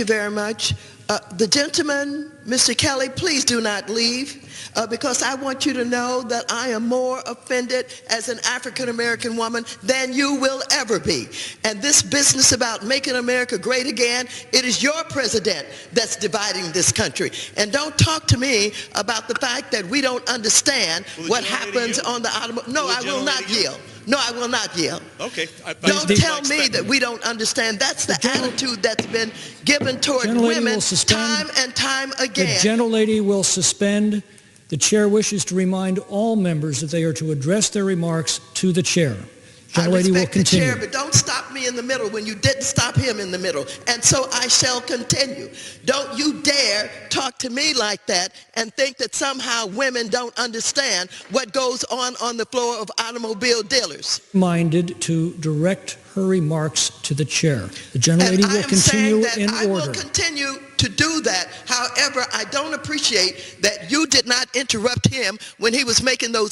you very much. The gentleman, Mr. Kelly, please do not leave because I want you to know that I am more offended as an African-American woman than you will ever be. And this business about making America great again, it is your president that's dividing this country. And don't talk to me about the fact that we don't understand what happens on the automobile. No, I will not yield. No, I will not yield. Okay. Don't tell me that we don't understand. That's the attitude that's been given toward women time and time again. The gentlelady will suspend. The chair wishes to remind all members that they are to address their remarks to the chair. Gentlelady will continue. The chair, but don't stop me in the middle when you didn't stop him in the middle. And so I shall continue. Don't you dare talk to me like that and think that somehow women don't understand what goes on the floor of automobile dealers. Minded to direct her remarks to the chair. The gentlelady will continue in order. I will continue to do that. However, I don't appreciate that you did not interrupt him when he was making those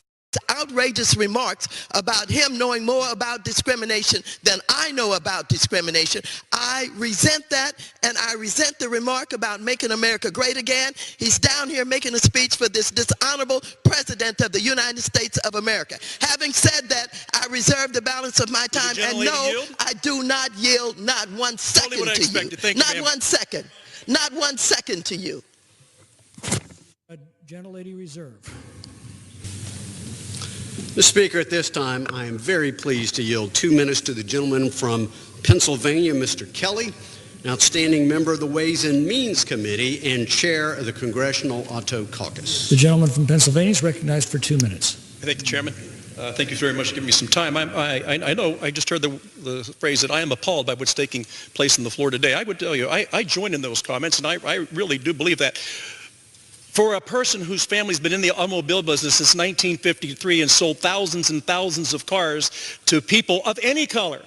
outrageous remarks about him knowing more about discrimination than I know about discrimination. I resent that, and I resent the remark about making America great again. He's down here making a speech for this dishonorable president of the United States of America. Having said that, I reserve the balance of my time, and no, I do not yield not 1 second to you. Not 1 second. Not 1 second to you. Gentlelady reserve. Mr. Speaker, at this time, I am very pleased to yield 2 minutes to the gentleman from Pennsylvania, Mr. Kelly, an outstanding member of the Ways and Means Committee and chair of the Congressional Auto Caucus. The gentleman from Pennsylvania is recognized for 2 minutes. Thank you, Chairman. Thank you very much for giving me some time. I know I just heard the phrase that I am appalled by what's taking place on the floor today. I would tell you, I join in those comments, and I really do believe that. For a person whose family's been in the automobile business since 1953 and sold thousands and thousands of cars to people of any color,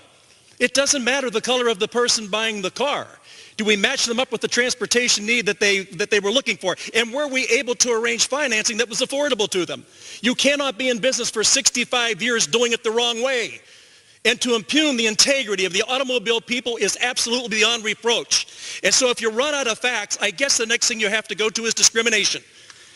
it doesn't matter the color of the person buying the car. Do we match them up with the transportation need that they were looking for? And were we able to arrange financing that was affordable to them? You cannot be in business for 65 years doing it the wrong way. And to impugn the integrity of the automobile people is absolutely beyond reproach. And so if you run out of facts, I guess the next thing you have to go to is discrimination.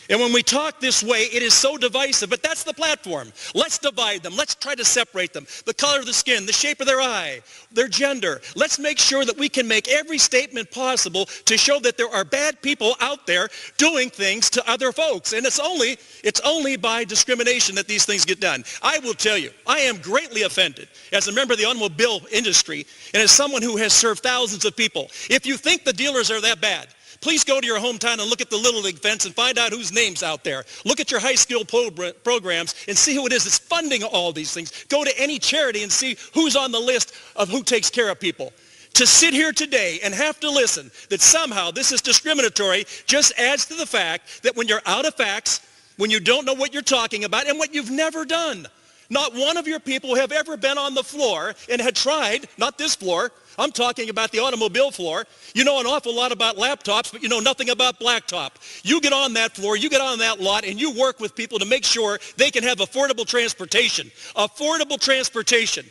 And when we talk this way, it is so divisive, but that's the platform. Let's divide them. Let's try to separate them. The color of the skin, the shape of their eye, their gender. Let's make sure that we can make every statement possible to show that there are bad people out there doing things to other folks. And it's only by discrimination that these things get done. I will tell you, I am greatly offended as a member of the automobile industry and as someone who has served thousands of people. If you think the dealers are that bad, please go to your hometown and look at the Little League fence and find out whose name's out there. Look at your high school programs and see who it is that's funding all these things. Go to any charity and see who's on the list of who takes care of people. To sit here today and have to listen that somehow this is discriminatory just adds to the fact that when you're out of facts, when you don't know what you're talking about and what you've never done. Not one of your people have ever been on the floor and had tried, not this floor, I'm talking about the automobile floor. You know an awful lot about laptops, but you know nothing about blacktop. You get on that floor, you get on that lot, and you work with people to make sure they can have affordable transportation. Affordable transportation.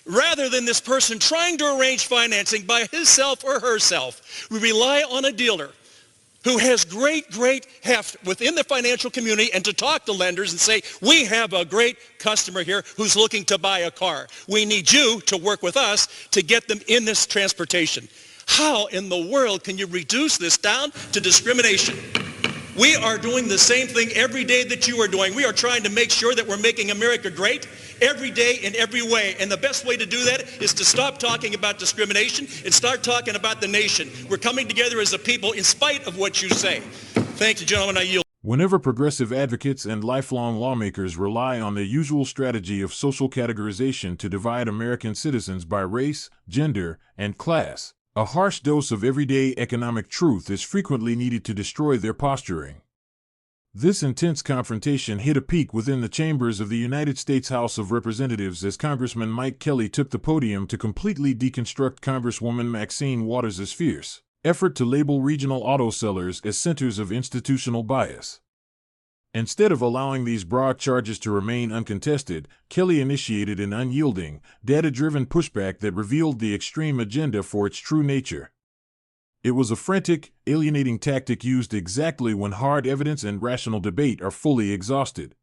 Rather than this person trying to arrange financing by himself or herself, we rely on a dealer who has great heft within the financial community and to talk to lenders and say, we have a great customer here who's looking to buy a car. We need you to work with us to get them in this transportation. How in the world can you reduce this down to discrimination? We are doing the same thing every day that you are doing. We are trying to make sure that we're making America great every day in every way. And the best way to do that is to stop talking about discrimination and start talking about the nation. We're coming together as a people in spite of what you say. Thank you, gentlemen. I yield. Whenever progressive advocates and lifelong lawmakers rely on the usual strategy of social categorization to divide American citizens by race, gender, and class, a harsh dose of everyday economic truth is frequently needed to destroy their posturing. This intense confrontation hit a peak within the chambers of the United States House of Representatives as Congressman Mike Kelly took the podium to completely deconstruct Congresswoman Maxine Waters' fierce effort to label regional auto sellers as centers of institutional bias. Instead of allowing these broad charges to remain uncontested, Kelly initiated an unyielding, data-driven pushback that revealed the extreme agenda for its true nature. It was a frantic, alienating tactic used exactly when hard evidence and rational debate are fully exhausted.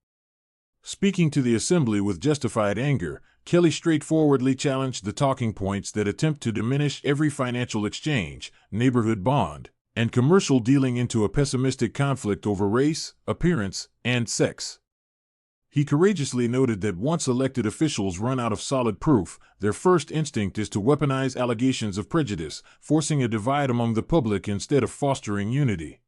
Speaking to the Assembly with justified anger, Kelly straightforwardly challenged the talking points that attempt to diminish every financial exchange, neighborhood bond, and commercial dealing into a pessimistic conflict over race, appearance, and sex. He courageously noted that once elected officials run out of solid proof, their first instinct is to weaponize allegations of prejudice, forcing a divide among the public instead of fostering unity.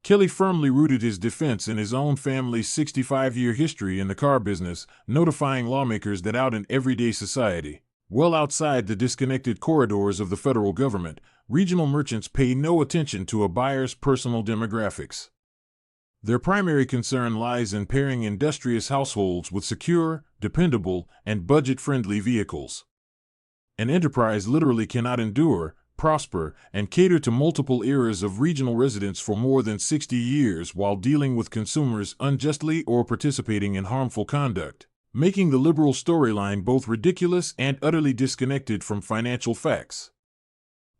Kelly firmly rooted his defense in his own family's 65-year history in the car business, notifying lawmakers that out in everyday society, well outside the disconnected corridors of the federal government, regional merchants pay no attention to a buyer's personal demographics. Their primary concern lies in pairing industrious households with secure, dependable, and budget-friendly vehicles. An enterprise literally cannot endure, prosper, and cater to multiple eras of regional residents for more than 60 years while dealing with consumers unjustly or participating in harmful conduct, making the liberal storyline both ridiculous and utterly disconnected from financial facts.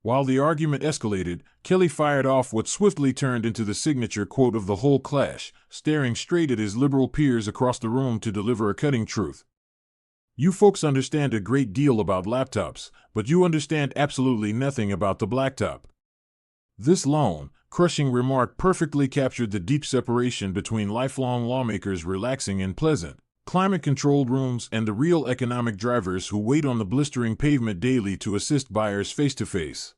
While the argument escalated, Kelly fired off what swiftly turned into the signature quote of the whole clash, staring straight at his liberal peers across the room to deliver a cutting truth. You folks understand a great deal about laptops, but you understand absolutely nothing about the blacktop. This lone, crushing remark perfectly captured the deep separation between lifelong lawmakers relaxing in pleasant, climate-controlled rooms and the real economic drivers who wait on the blistering pavement daily to assist buyers face-to-face.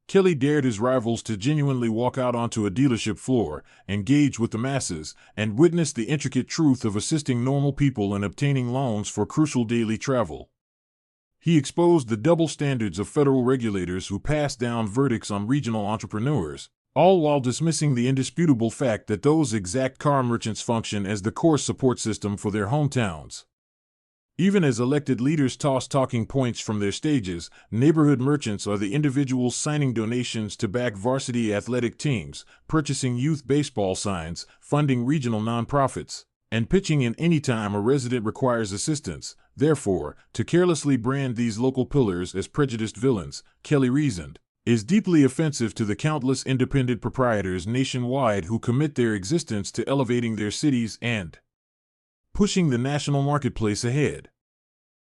Kelly dared his rivals to genuinely walk out onto a dealership floor, engage with the masses, and witness the intricate truth of assisting normal people in obtaining loans for crucial daily travel. He exposed the double standards of federal regulators who pass down verdicts on regional entrepreneurs, all while dismissing the indisputable fact that those exact car merchants function as the core support system for their hometowns. Even as elected leaders toss talking points from their stages, neighborhood merchants are the individuals signing donations to back varsity athletic teams, purchasing youth baseball signs, funding regional nonprofits, and pitching in any time a resident requires assistance. Therefore, to carelessly brand these local pillars as prejudiced villains, Kelly reasoned, is deeply offensive to the countless independent proprietors nationwide who commit their existence to elevating their cities and pushing the national marketplace ahead.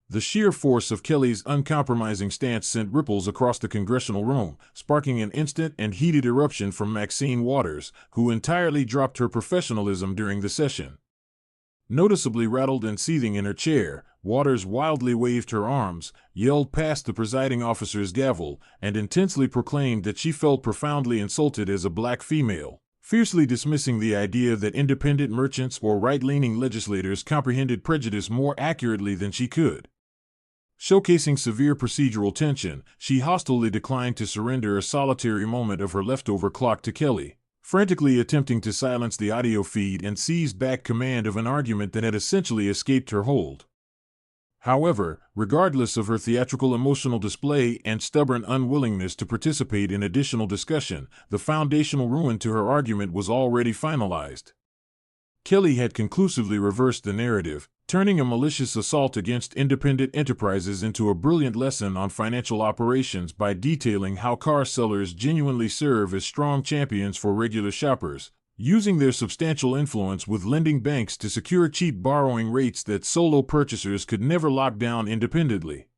The sheer force of Kelly's uncompromising stance sent ripples across the congressional room, sparking an instant and heated eruption from Maxine Waters, who entirely dropped her professionalism during the session. Noticeably rattled and seething in her chair, Waters wildly waved her arms, yelled past the presiding officer's gavel, and intensely proclaimed that she felt profoundly insulted as a black female, fiercely dismissing the idea that independent merchants or right-leaning legislators comprehended prejudice more accurately than she could. Showcasing severe procedural tension, she hostilely declined to surrender a solitary moment of her leftover clock to Kelly, frantically attempting to silence the audio feed and seize back command of an argument that had essentially escaped her hold. However, regardless of her theatrical emotional display and stubborn unwillingness to participate in additional discussion, the foundational ruin to her argument was already finalized. Kelly had conclusively reversed the narrative, turning a malicious assault against independent enterprises into a brilliant lesson on financial operations by detailing how car sellers genuinely serve as strong champions for regular shoppers, using their substantial influence with lending banks to secure cheap borrowing rates that solo purchasers could never lock down independently.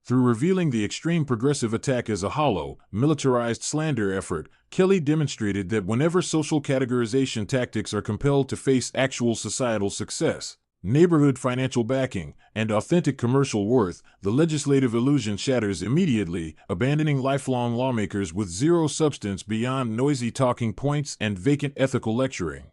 Through revealing the extreme progressive attack as a hollow, militarized slander effort, Kelly demonstrated that whenever social categorization tactics are compelled to face actual societal success, neighborhood financial backing, and authentic commercial worth, the legislative illusion shatters immediately, abandoning lifelong lawmakers with zero substance beyond noisy talking points and vacant ethical lecturing.